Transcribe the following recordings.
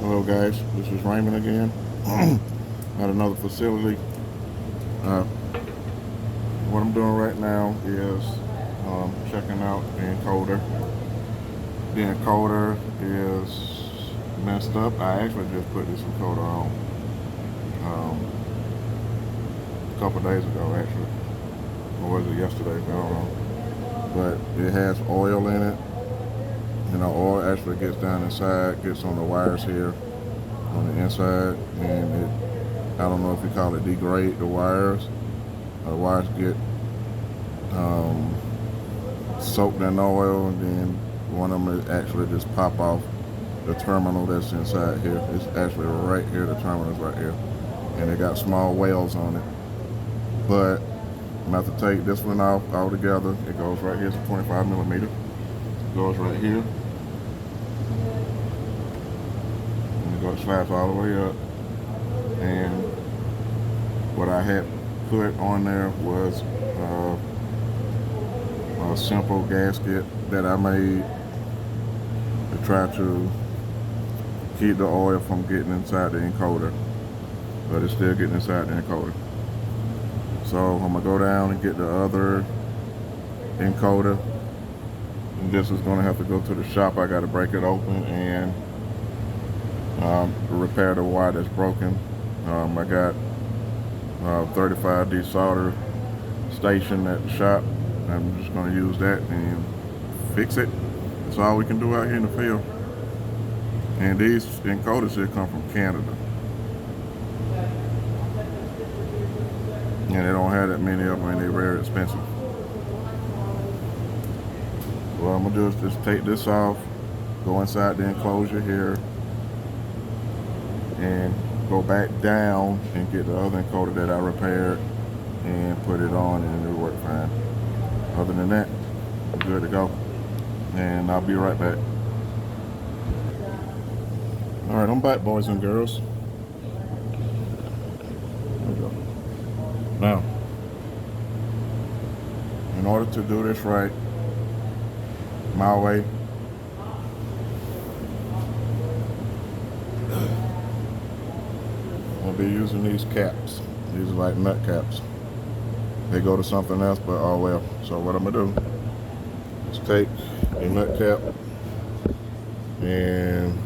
Hello guys, this is Raymond again at another facility. Uh, what I'm doing right now is checking out the encoder. The encoder is messed up. I actually just put this encoder on a couple days ago actually. Or was it yesterday? I don't know. But it has oil in it. You know, oil actually gets down inside, gets on the wires here on the inside, and I don't know if you call it degrade the wires. The wires get soaked in oil, and then one of them actually just pop off the terminal that's inside here. It's actually right here, the terminal is right here, and it got small wells on it. But I'm about to take this one off altogether. It goes right here, it's a 25 millimeter. It goes right here. It slides all the way up, and what I had put on there was a simple gasket that I made to try to keep the oil from getting inside the encoder, but it's still getting inside the encoder. So I'm gonna go down and get the other encoder, and this is gonna have to go to the shop. I gotta break it open and repair the wire that's broken. I got 35 desolder station at the shop. I'm just going to use that and fix it. That's all we can do out here in the field. And these encoders here come from Canada. And they don't have that many of them, and they're very expensive. What I'm going to do is just take this off, go inside the enclosure here, and go back down and get the other encoder that I repaired and put it on, and it'll work fine. Other than that, I'm good to go. And I'll be right back. Alright, I'm back, boys and girls. There we go. Now, in order to do this right, my way, I'll be using these caps. These are like nut caps. They go to something else, but oh well. So what I'm gonna do is take a nut cap and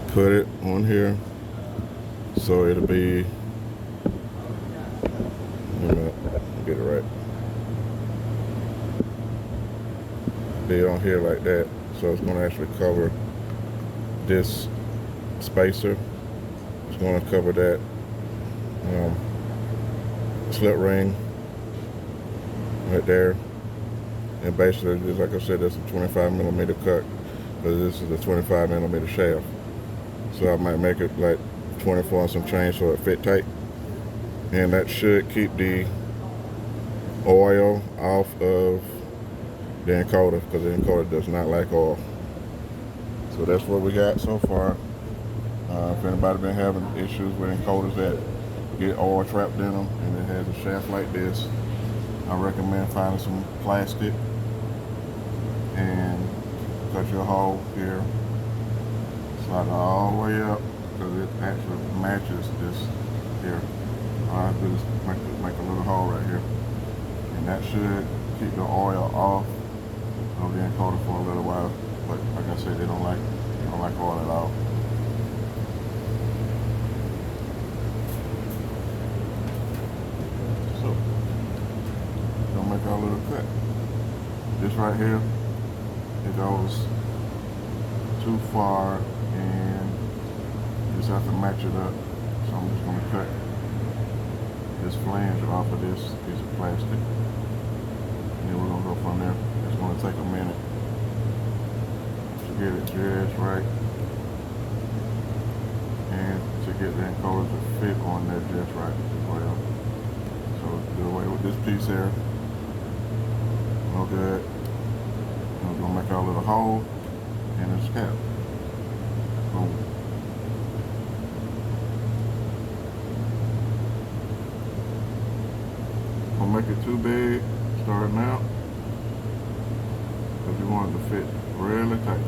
put it on here, so it'll be, get it right, be on here like that. So it's gonna actually cover this spacer. It's going to cover that slip ring right there, and basically, just like I said, that's a 25 millimeter cut, because this is a 25 millimeter shaft. So I might make it like 24 and some change so it fit tight, and that should keep the oil off of the encoder, because the encoder does not like oil. So that's what we got so far. If anybody been having issues with encoders that get oil trapped in them and it has a shaft like this, I recommend finding some plastic and cut your hole here, slide it all the way up, because it actually matches this here. All I have to do is make a little hole right here, and that should keep the oil off of the encoder for a little while. But like I said, they don't like oil at all. So, gonna make our little cut. This right here, it goes too far, and you just have to match it up. So I'm just gonna cut this flange off of this piece of plastic, and then we're gonna go from there. It's gonna take a minute to get it just right, and to get the encoder to fit on there just right as well. So do away with this piece here. No good. We're gonna make our little hole in this cap. Boom. Don't make it too big starting out, because you want it to fit really tight.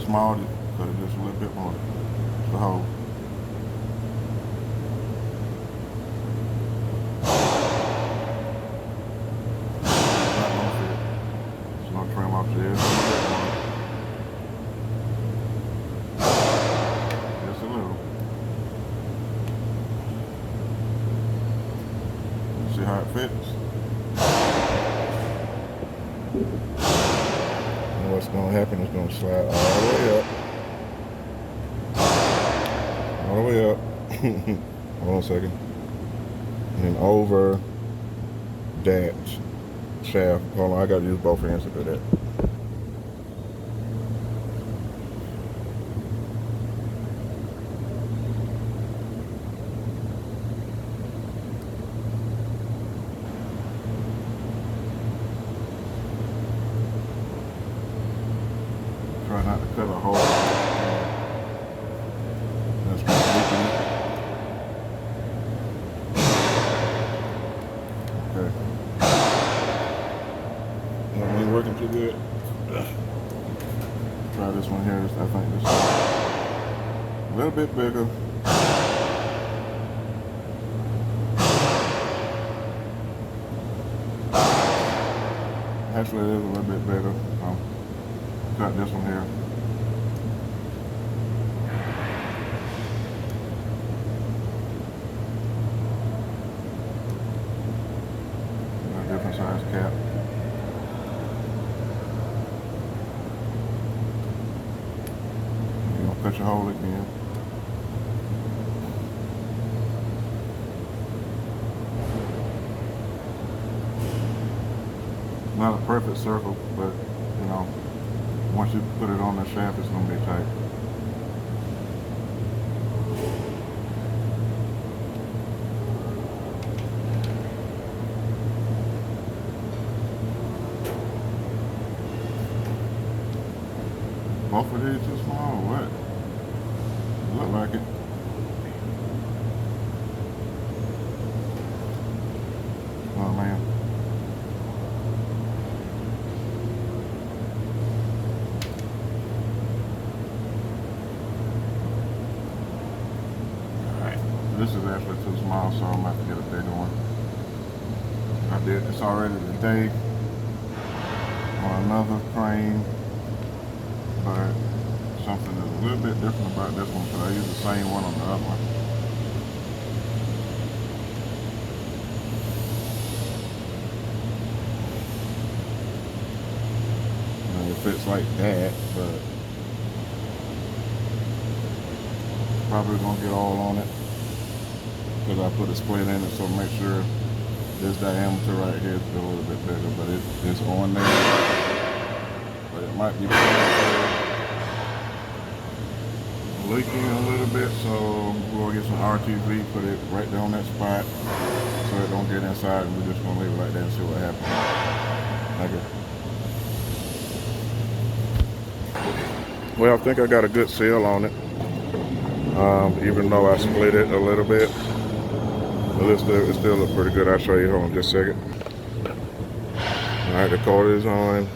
small, just cut it just a little bit more. It's the hole. Not gonna fit. There's no trim off the edge. Just a little. See how it fits? And what's going to happen is going to slide all the way up. All the way up. Hold on a second. And over that shaft. Hold on, I got to use both hands to do that. Try not to cut a hole. That's leaking it. Okay. That ain't working too good. Try this one here. I think this is a little bit bigger. Actually, it is a little bit bigger. Cut this one here. A different size cap. You're gonna cut your hole again. Not a perfect circle, but you know, once you put it on the shaft, it's gonna be tight. Both of these too small or what? Look like it. Oh man. Alright. This is actually too small, so I'm gonna have to get a bigger one. I did this already today on another crane. But something that's a little bit different about this one, because I use the same one on the other one. And it fits like that, but probably gonna get all on it because I put a split in it, so make sure this diameter right here is a little bit bigger, but it's on there. But it might be leaking a little bit, so we're gonna get some RTV, put it right there on that spot so it don't get inside, and we're just gonna leave it like that and see what happens. Okay. Well, I think I got a good seal on it, even though I split it a little bit, but it still looks pretty good. I'll show you. Hold on just a second. All right, the cord is on.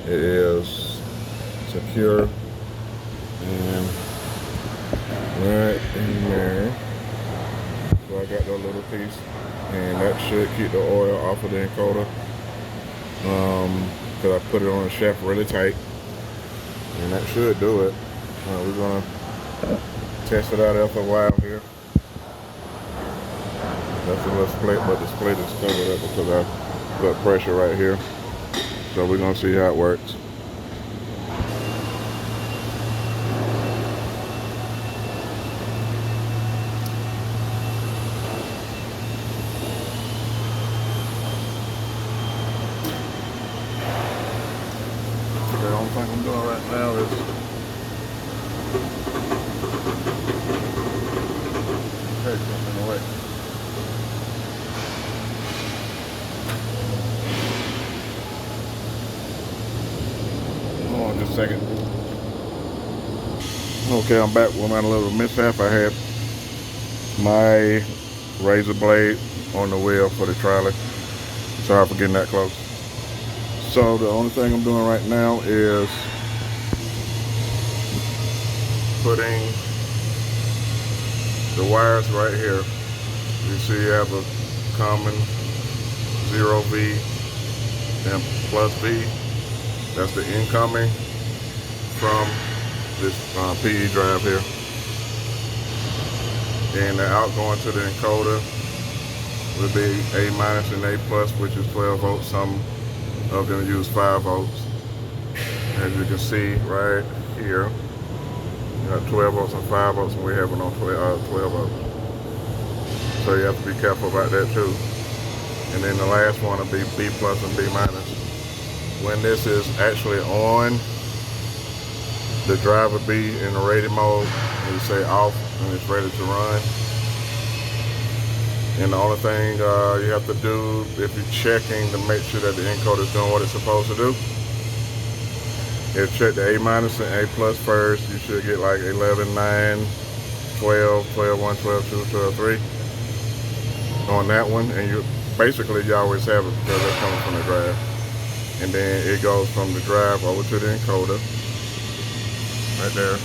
It is secure and right in there. So I got that little piece, and that should keep the oil off of the encoder. Because I put it on the shaft really tight, and that should do it. We're gonna test it out after a while here. That's a little split, but the split is covered up because I put pressure right here. So we're gonna see how it works. The only thing I'm doing right now is take something away. Hold on just a second. Okay, I'm back with my little mishap. I had my razor blade on the wheel for the trolley. Sorry for getting that close. So the only thing I'm doing right now is putting the wires right here. You see you have a common 0V and plus V. That's the incoming from this PE drive here. And the outgoing to the encoder would be A minus and A plus, which is 12 volts. Some of them use 5 volts. As you can see right here, you got 12 volts and 5 volts, and we have it on 12 volts. So you have to be careful about that too. And then the last one will be B plus and B minus. When this is actually on, the drive will be in the ready mode, and you say off, and it's ready to run. And the only thing you have to do, if you're checking to make sure that the encoder is doing what it's supposed to do, is check the A minus and A plus first. You should get like 11, 9, 12, 12, 1, 12, 2, 12, 3 on that one. And you always have it because it's coming from the drive. And then it goes from the drive over to the encoder. Right there.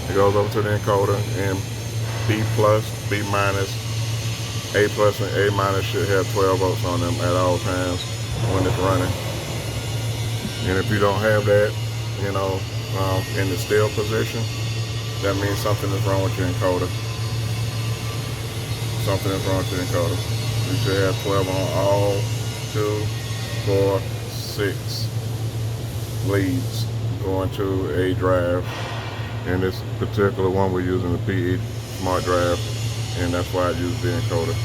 It goes over to the encoder, and B plus, B minus, A plus and A minus should have 12 volts on them at all times when it's running. And if you don't have that, you know, in the still position, that means something is wrong with your encoder. Something is wrong with your encoder. You should have 12 on all 2, 4, 6 leads going to a drive. And this particular one we're using the PE smart drive, and that's why I use the encoder.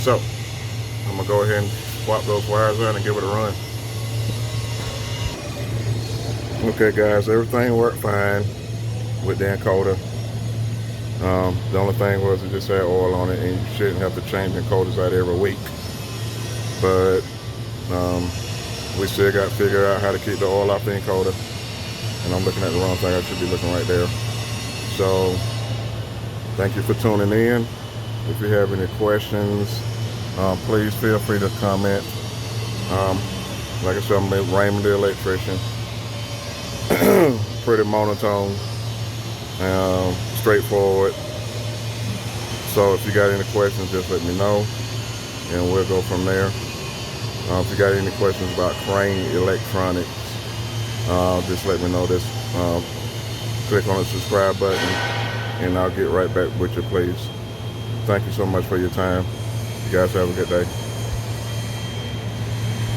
So I'm gonna go ahead and swap those wires out and give it a run. Okay guys, everything worked fine with the encoder. The only thing was it just had oil on it, and you shouldn't have to change encoders out every week. But we still got to figure out how to keep the oil off the encoder. And I'm looking at the wrong thing. I should be looking right there. So thank you for tuning in. If you have any questions, please feel free to comment. Like I said, I'm Raymond the electrician. Pretty monotone, straightforward. So if you got any questions, just let me know, and we'll go from there. If you got any questions about Crane Electronics, just let me know. This click on the subscribe button, and I'll get right back with you, please. Thank you so much for your time. You guys have a good day.